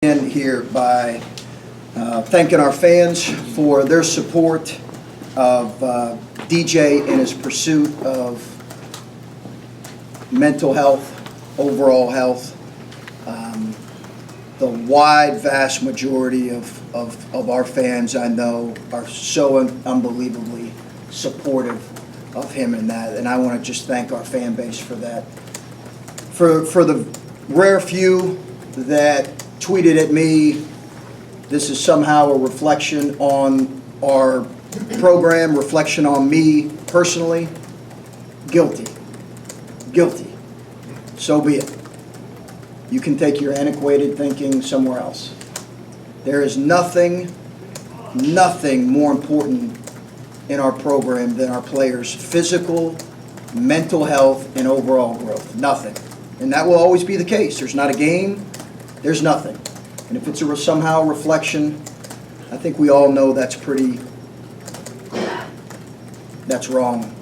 In here by thanking our fans for their support of DJ in his pursuit of mental health, overall health. The wide, vast majority of our fans, I know, are so unbelievably supportive of him in that, and I want to just thank our fan base for that. For the rare few that tweeted at me, this is somehow a reflection on our program, reflection on me personally. Guilty. So be it. You can take your antiquated thinking somewhere else. There is nothing more important in our program than our players' physical, mental health, and overall growth. Nothing. And that will always be the case. There's not a game. There's nothing. And if it's somehow a reflection, I think we all know that's wrong.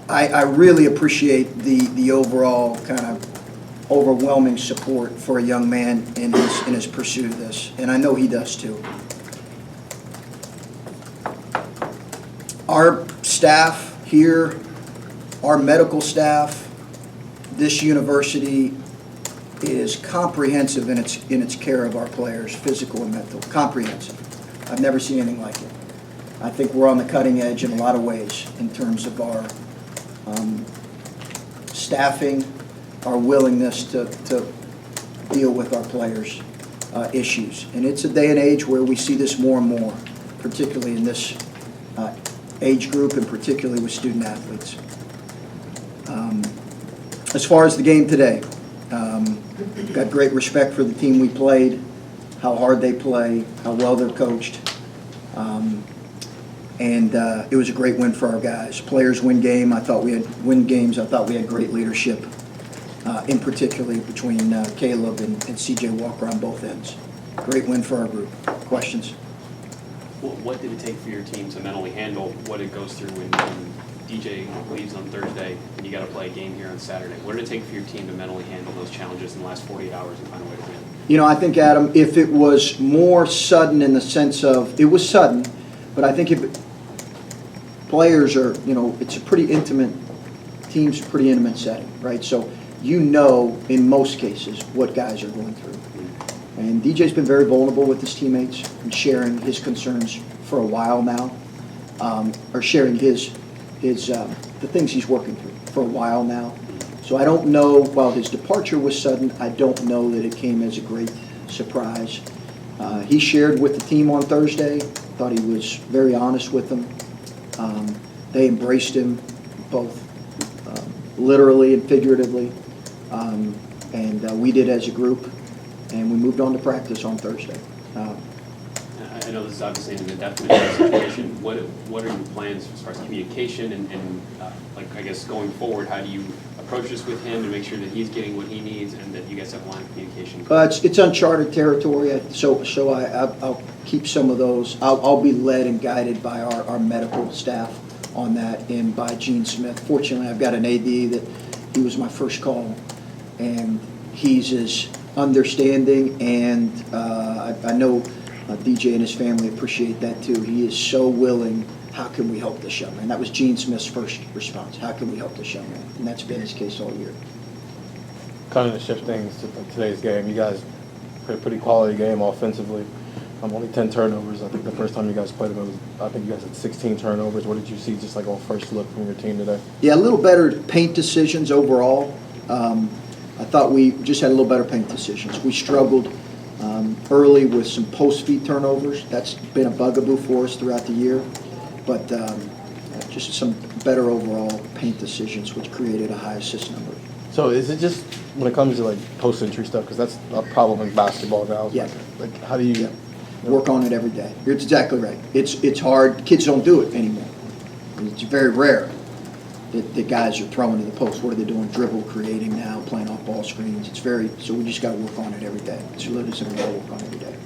I really appreciate the overall kind of overwhelming support for a young man in his pursuit of this. And I know he does too. Our staff here, our medical staff, this university is comprehensive in its care of our players, physical and mental. Comprehensive. I've never seen anything like it. I think we're on the cutting edge in a lot of ways in terms of our staffing, our willingness to deal with our players' issues. And it's a day and age where we see this more and more, particularly in this age group and particularly with student athletes. As far as the game today, got great respect for the team we played, how hard they play, how well they're coached. And it was a great win for our guys. Players win games. I thought we had great leadership, in particularly between Caleb and CJ Walker on both ends. Great win for our group. Questions? What did it take for your team to mentally handle what it goes through when DJ leaves on Thursday and you got to play a game here on Saturday? What did it take for your team to mentally handle those challenges in the last 48 hours and find a way to win? You know, I think, Adam, if it was more sudden in the sense of, it was sudden, but I think if players are, it's a pretty intimate, team's a pretty intimate setting, right? So in most cases, what guys are going through. And DJ's been very vulnerable with his teammates and sharing his concerns for a while now, or sharing the things he's working through for a while now. So I don't know, while his departure was sudden, I don't know that it came as a great surprise. He shared with the team on Thursday, thought he was very honest with them. They embraced him both literally and figuratively, and we did as a group, and we moved on to practice on Thursday. I know this is obviously an indefinite situation. What are your plans as far as communication and I guess going forward, how do you approach this with him to make sure that he's getting what he needs and that you guys have line of communication? It's uncharted territory, so I'll keep some of those. I'll be led and guided by our medical staff on that and by Gene Smith. Fortunately, I've got an AD that he was my first call, and he's as understanding, and I know DJ and his family appreciate that too. He is so willing. How can we help this young man? That was Gene Smith's first response. How can we help this young man? And that's been his case all year. Kind of to shift things to today's game, you guys played a pretty quality game offensively. Only 10 turnovers. I think the first time you guys played them, I think you guys had 16 turnovers. What did you see just like on first look from your team today? Yeah, a little better paint decisions overall. I thought we just had a little better paint decisions. We struggled early with some post-feet turnovers. That's been a bugaboo for us throughout the year. But just some better overall paint decisions, which created a high assist number. So is it just when it comes to like post-entry stuff, because that's a problem in basketball now? Yeah. Like how do you... Yeah. Work on it every day. You're exactly right. It's hard. Kids don't do it anymore. It's very rare that the guys are throwing to the post. What are they doing? Dribble, creating now, playing off ball screens. So we just got to work on it every day. It's literally something we got to work on every day.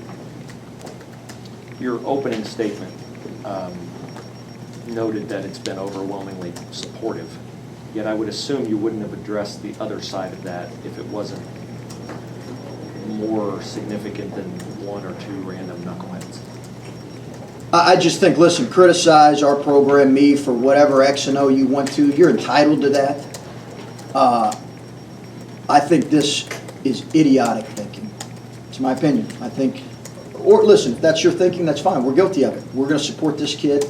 Your opening statement noted that it's been overwhelmingly supportive, yet I would assume you wouldn't have addressed the other side of that if it wasn't more significant than one or two random knuckleheads? I just think, listen, criticize our program, me, for whatever X and O you want to. You're entitled to that. I think this is idiotic thinking. It's my opinion. I think, or listen, if that's your thinking, that's fine. We're guilty of it. We're going to support this kid.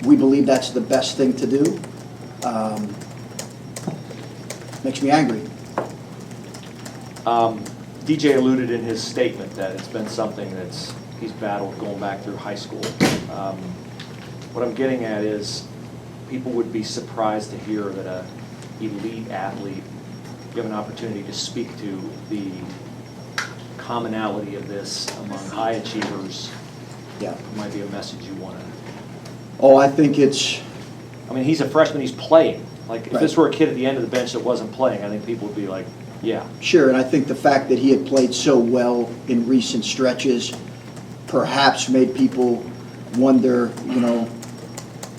We believe that's the best thing to do. Makes me angry. DJ alluded in his statement that it's been something he's battled going back through high school. What I'm getting at is people would be surprised to hear that a elite athlete, you have an opportunity to speak to the commonality of this among high achievers. Yeah. It might be a message you want to. Oh, I think it's. I mean, he's a freshman, he's playing. Like, if Right. this were a kid at the end of the bench that wasn't playing, I think people would be like, yeah. Sure, and I think the fact that he had played so well in recent stretches perhaps made people wonder,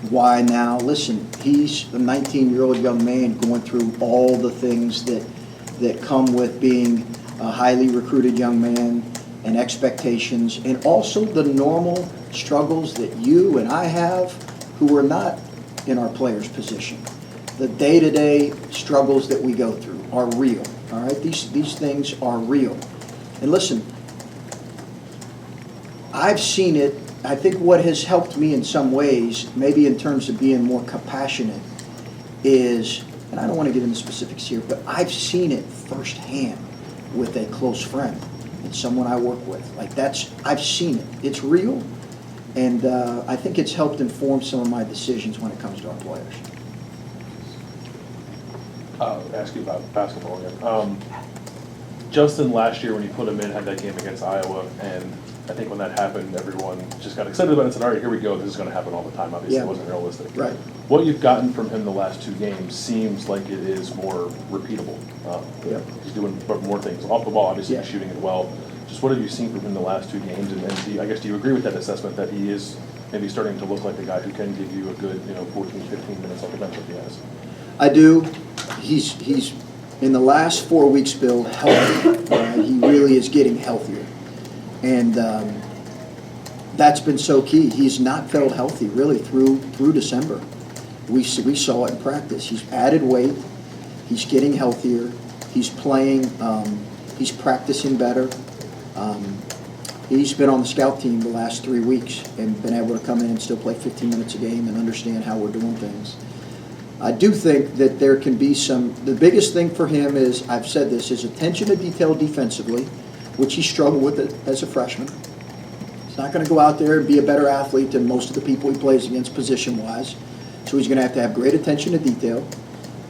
why now? Listen, he's a 19-year-old young man going through all the things that come with being a highly recruited young man and expectations, and also the normal struggles that you and I have who are not in our players' position. The day-to-day struggles that we go through are real, all right? These things are real. And listen, I've seen it. I think what has helped me in some ways, maybe in terms of being more compassionate, is, and I don't want to get into specifics here, but I've seen it firsthand with a close friend and someone I work with. I've seen it. It's real, and I think it's helped inform some of my decisions when it comes to our players. I'll ask you about basketball again. Justin last year when you put him in had that game against Iowa, and I think when that happened, everyone just got excited about it and said, all right, here we go, this is going to happen all the time. Obviously, Yeah. It wasn't realistic. Right. What you've gotten from him the last two games seems like it is more repeatable. Yeah. He's doing more things. Off the ball, obviously, Yeah. he's shooting it well. Just what have you seen from him the last two games? And do you agree with that assessment that he is maybe starting to look like the guy who can give you a good 14, 15 minutes off the bench like he has? I do. He's in the last 4 weeks, Bill, healthy. He really is getting healthier. And that's been so key. He's not felt healthy really through December. We saw it in practice. He's added weight. He's getting healthier. He's playing. He's practicing better. He's been on the scout team the last 3 weeks and been able to come in and still play 15 minutes a game and understand how we're doing things. I do think that there can be the biggest thing for him is, I've said this, is attention to detail defensively, which he struggled with it as a freshman. He's not going to go out there and be a better athlete than most of the people he plays against position-wise. So he's going to have great attention to detail.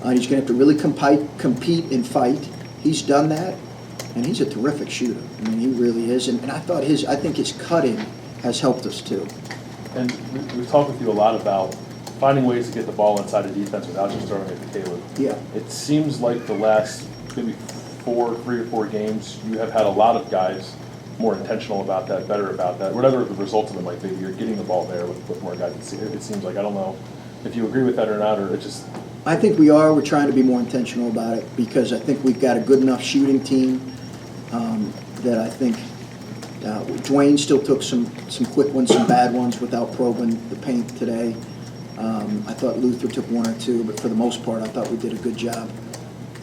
He's going to have to really compete and fight. He's done that, and he's a terrific shooter. I mean, he really is. And I think his cutting has helped us too. And we've talked with you a lot about finding ways to get the ball inside the defense without just throwing it to Caleb. Yeah. It seems like the last maybe 3 or 4 games, you have had a lot of guys more intentional about that, better about that, whatever the results of it might be. You're getting the ball there with more guys. It seems like, I don't know if you agree with that or not, or it just... I think we are. We're trying to be more intentional about it because I think we've got a good enough shooting team that I think Dwayne still took some quick ones, some bad ones without probing the paint today. I thought Luther took 1 or 2, but for the most part, I thought we did a good job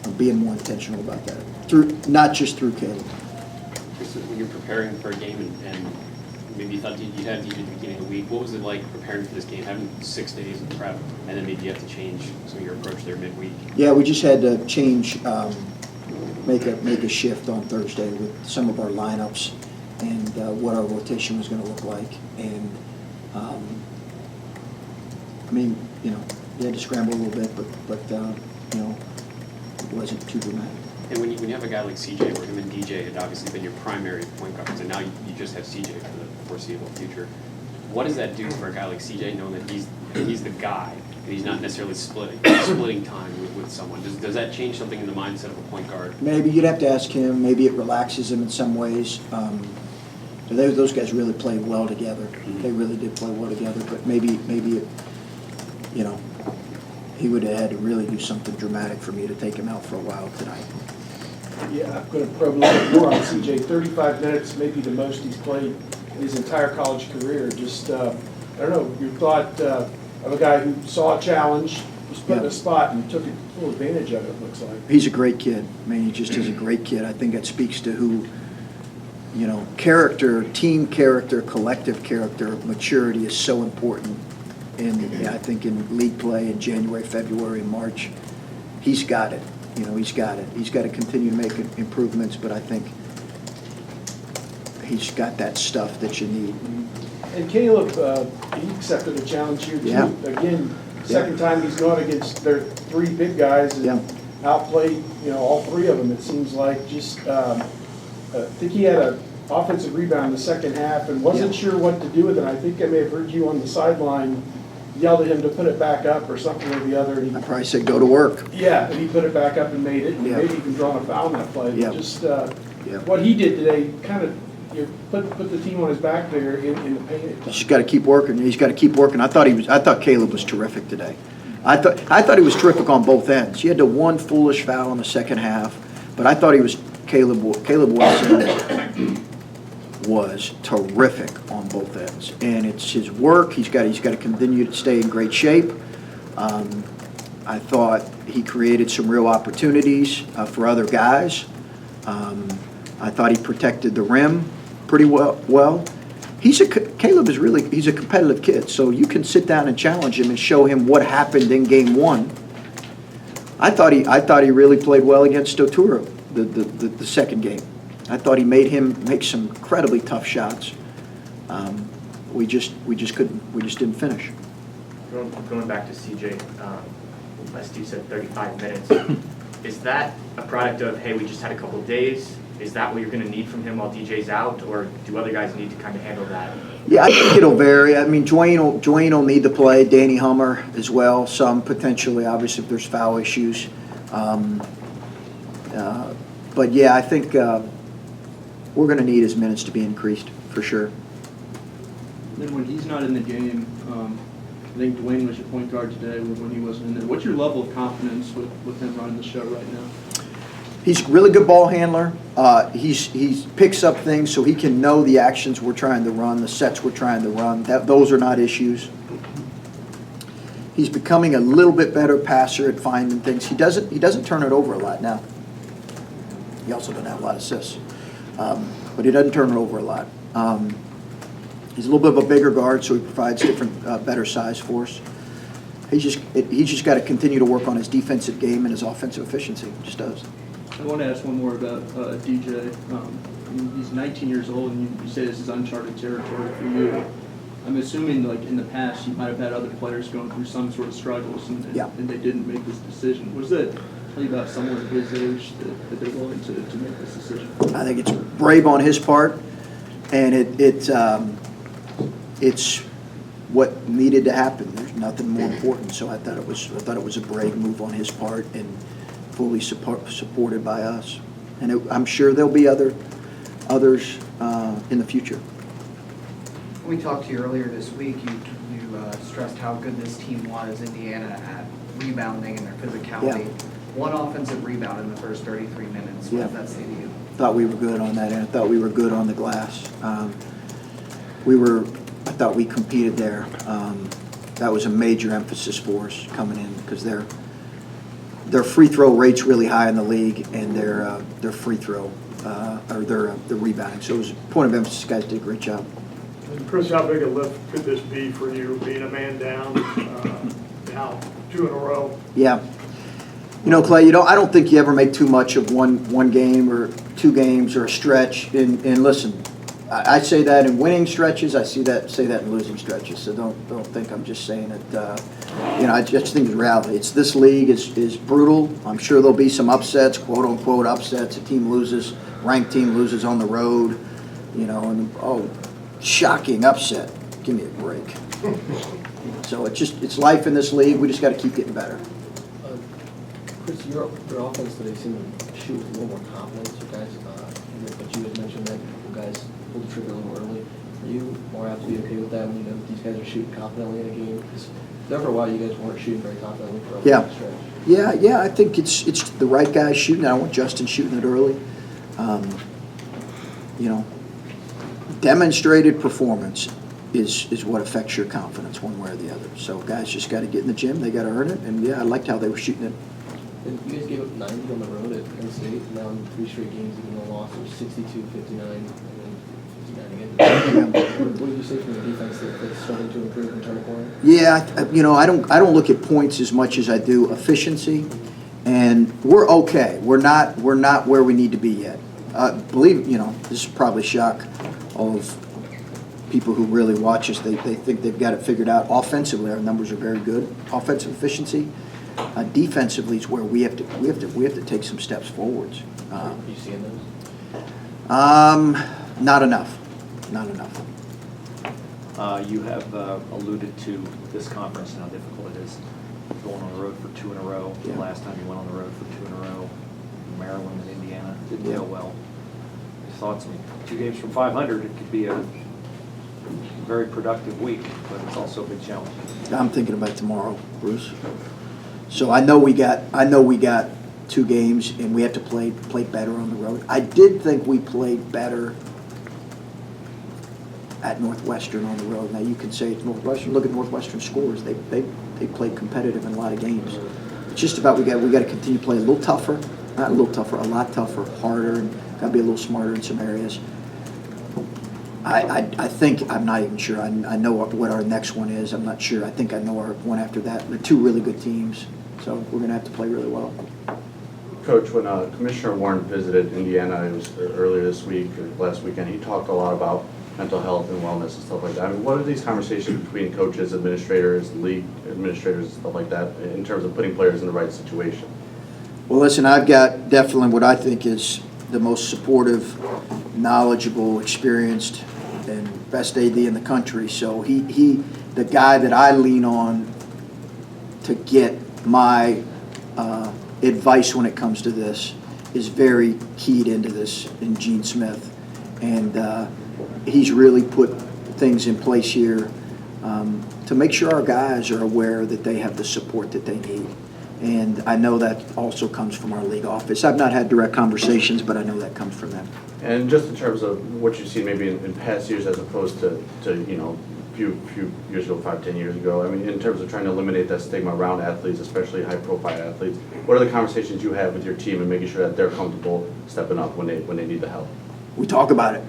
of being more intentional about that, not just through Caleb. So when you're preparing for a game and maybe you thought you'd have DJ at the beginning of the week, what was it like preparing for this game, having 6 days of prep, and then maybe you have to change some of your approach there midweek? Yeah, we just had to change, make a shift on Thursday with some of our lineups and what our rotation was going to look like. And I mean, you had to scramble a little bit, but it wasn't too dramatic. And when you have a guy like CJ, where him and DJ had obviously been your primary point guards, and now you just have CJ for the foreseeable future, what does that do for a guy like CJ, knowing that he's the guy, and he's not necessarily splitting time with someone? Does that change something in the mindset of a point guard? Maybe you'd have to ask him. Maybe it relaxes him in some ways. Those guys really played well together. Mm-hmm. They really did play well together. But maybe it, he would have had to really do something dramatic for me to take him out for a while tonight. Yeah, I'm going to probe a little bit more on CJ. 35 minutes, maybe the most he's played in his entire college career. Just, I don't know, your thought of a guy who saw a challenge, was put in a spot, and took full advantage of it, looks like. He's a great kid. I mean, he just is a great kid. I think that speaks to who, you know, character, team character, collective character, maturity is so important. And I think in league play in January, February, and March, he's got it. You know, he's got it. He's got to continue to make improvements, but I think he's got that stuff that you need. And Caleb, he accepted a challenge here, too. Yeah. Again, second time he's gone against their three big guys and outplayed, you know, all three of them, it seems like. Just, I think he had an offensive rebound in the second half and wasn't sure what to do with it. I think I may have heard you on the sideline yelled at him to put it back up or something or the other. And I probably said go to work. yeah, and he put it back up and made it, and maybe even drawn a foul in that play. But just what he did today kind of put the team on his back there in the paint. He's just got to keep working. He's got to keep working. I thought Caleb was terrific today. I thought he was terrific on both ends. He had the one foolish foul in the second half, but I thought Caleb was terrific on both ends, and it's his work. He's got to continue to stay in great shape. I thought he created some real opportunities for other guys. I thought he protected the rim pretty well. He's a competitive kid, so you can sit down and challenge him and show him what happened in game one. I thought he really played well against Otura the second game. I thought he made him make some incredibly tough shots. We just didn't finish. Going back to CJ, as Steve said, 35 minutes. Is that a product of, hey, we just had a couple of days? Is that what you're going to need from him while DJ's out, or do other guys need to kind of handle that? Yeah, I think it'll vary. I mean, Dwayne will need to play. Danny Hummer as well. Some potentially, obviously, if there's foul issues. But yeah, I think we're going to need his minutes to be increased for sure. Then when he's not in the game, I think Dwayne was your point guard today when he wasn't in there. What's your level of confidence with him running the show right now? He's a really good ball handler. He picks up things so he can know the actions we're trying to run, the sets we're trying to run. Those are not issues. He's becoming a little bit better passer at finding things. He doesn't turn it over a lot now. He also doesn't have a lot of assists, but he doesn't turn it over a lot. He's a little bit of a bigger guard, so he provides different, better size for us. He's just got to continue to work on his defensive game and his offensive efficiency. He just does. I want to ask one more about DJ. He's 19 years old, and you say this is uncharted territory for you. I'm assuming, like in the past, you might have had other players going through some sort of struggles, and they didn't make this decision. What does that tell you about someone of his age that they're willing to make this decision? I think it's brave on his part, and it's what needed to happen. There's nothing more important. So I thought it was a brave move on his part and fully supported by us. And I'm sure there'll be others in the future. We talked to you earlier this week. You stressed how good this team was, Indiana, at rebounding and their physicality. Yeah. One offensive rebound in the first 33 minutes. What does that say to you? Thought we were good on that, and I thought we were good on the glass. I thought we competed there. That was a major emphasis for us coming in because their free throw rate's really high in the league, and their free throw or their rebounding. So it was a point of emphasis. Guys did a great job. And Chris, how big a lift could this be for you, being a man down now 2 in a row? Yeah. You know, Clay, I don't think you ever make too much of one game or 2 games or a stretch. And listen, I say that in winning stretches. I say that in losing stretches. So don't think I'm just saying it. I just think it's reality. This league is brutal. I'm sure there'll be some upsets, quote unquote upsets. Ranked team loses on the road. Shocking upset. Give me a break. So it's life in this league. We just got to keep getting better. Chris, your offense today seemed to shoot with a little more confidence. You guys, but you had mentioned that you guys pulled the trigger a little early. Are you more apt to be okay with that when you know these guys are shooting confidently in a game? Because there for a while, you guys weren't shooting very confidently for a long stretch. Yeah, I think it's the right guy shooting. I don't want Justin shooting it early. Demonstrated performance is what affects your confidence one way or the other. So guys just got to get in the gym. They got to earn it. And, yeah, I liked how they were shooting it. And you guys gave up 90 on the road at Penn State, and now in 3 straight games, even though loss, it was 62, 59, and then 59 again. What did you say from the defense that's starting to improve and turn a corner? Yeah, I don't look at points as much as I do efficiency, and we're okay. We're not where we need to be yet. This is probably shock of people who really watch us. They think they've got it figured out. Offensively, our numbers are very good. Offensive efficiency. Defensively is where we have to take some steps forwards. Are you seeing those? Not enough. You have alluded to this conference and how difficult it is going on the road for 2 in a row. Yeah. The last time you went on the road for 2 in a row, Maryland and Indiana didn't Yeah. go well. Your thoughts on 2 games from 500? It could be a very productive week, but it's also a big challenge. I'm thinking about tomorrow, Bruce. So I know we got 2 games, and we have to play better on the road. I did think we played better at Northwestern on the road. Now you can say it's Northwestern. Look at Northwestern scores. They played competitive in a lot of games. It's just about we got to continue to play a little tougher, not a little tougher, a lot tougher, harder, and got to be a little smarter in some areas. I think, I'm not even sure. I know what our next one is. I'm not sure. I think I know our one after that. They're 2 really good teams, so we're going to have to play really well. Coach, when Commissioner Warren visited Indiana, it was earlier this week or last weekend, he talked a lot about mental health and wellness and stuff like that. I mean, what are these conversations between coaches, administrators, league administrators, and stuff like that, in terms of putting players in the right situation? Well, listen, I've got definitely what I think is the most supportive, knowledgeable, experienced, and best AD in the country. So he the guy that I lean on to get my advice when it comes to this is very keyed into this in Gene Smith. And he's really put things in place here to make sure our guys are aware that they have the support that they need. And I know that also comes from our league office. I've not had direct conversations, but I know that comes from them. And just in terms of what you've seen maybe in past years as opposed to few years ago, 5-10 years ago, I mean, in terms of trying to eliminate that stigma around athletes, especially high-profile athletes, what are the conversations you have with your team and making sure that they're comfortable stepping up when they need the help? We talk about it.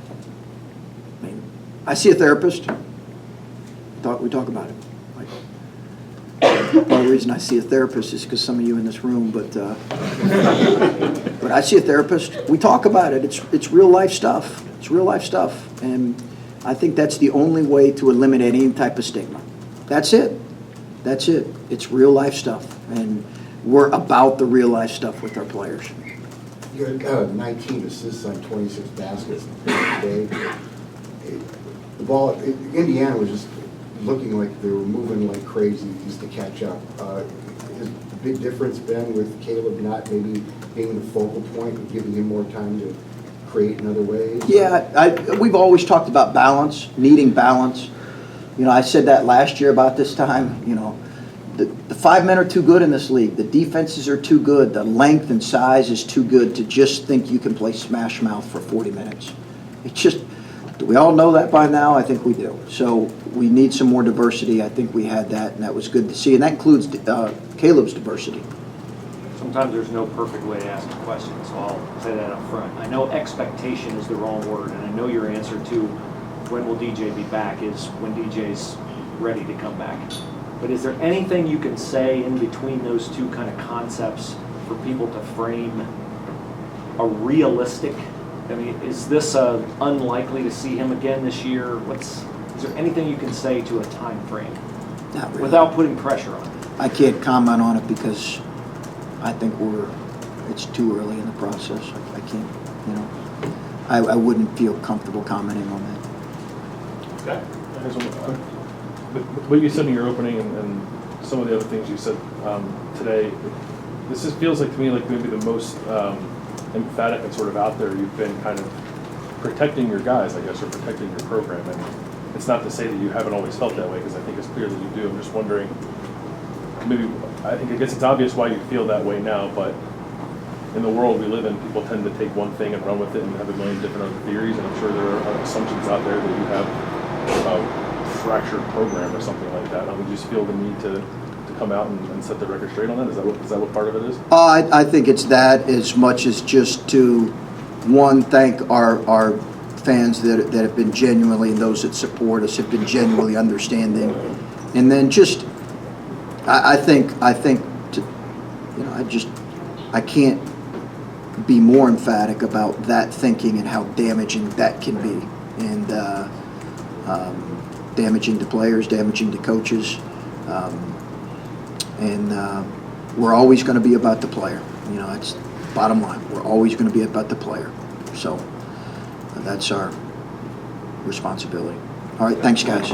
I see a therapist. We talk about it. Part of the reason I see a therapist is because some of you in this room, but I see a therapist. We talk about it. It's real life stuff. It's real life stuff, and I think that's the only way to eliminate any type of stigma. That's it. It's real life stuff, and we're about the real life stuff with our players. You had 19 assists on 26 baskets today. The ball, Indiana was just looking like they were moving like crazy just to catch up. Has the big difference been with Caleb not maybe being the focal point and giving him more time to create in other ways? Yeah, we've always talked about balance, needing balance. I said that last year about this time. The 5 men are too good in this league. The defenses are too good. The length and size is too good to just think you can play smash mouth for 40 minutes. It's just, do we all know that by now? I think we do. So we need some more diversity. I think we had that, and that was good to see. And that includes Caleb's diversity. Sometimes there's no perfect way to ask a question, so I'll say that up front. I know expectation is the wrong word, and I know your answer to when will DJ be back is when DJ's ready to come back. But is there anything you can say in between those two kind of concepts for people to frame a realistic? I mean, is this unlikely to see him again this year? Is there anything you can say to a time frame? Not really. Without putting pressure on it? I can't comment on it because I think it's too early in the process. I can't, I wouldn't feel comfortable commenting on that. Okay. What you said in your opening and some of the other things you said today, this just feels like to me like maybe the most emphatic and sort of out there you've been kind of protecting your guys, I guess, or protecting your program. And it's not to say that you haven't always felt that way, because I think it's clear that you do. I'm just wondering, maybe, I guess it's obvious why you feel that way now, but in the world we live in, people tend to take one thing and run with it and have a million different other theories, and I'm sure there are assumptions out there that you have a fractured program or something like that. Would you just feel the need to come out and set the record straight on that? Is that what part of it is? I think it's that as much as just to, one, thank our fans that have been genuinely, and those that support us have been genuinely understanding. And then just, I think, I can't be more emphatic about that thinking and how damaging that can be. And damaging to players, damaging to coaches. We're always going to be about the player. It's bottom line. We're always going to be about the player. So that's our responsibility. All right, thanks, guys.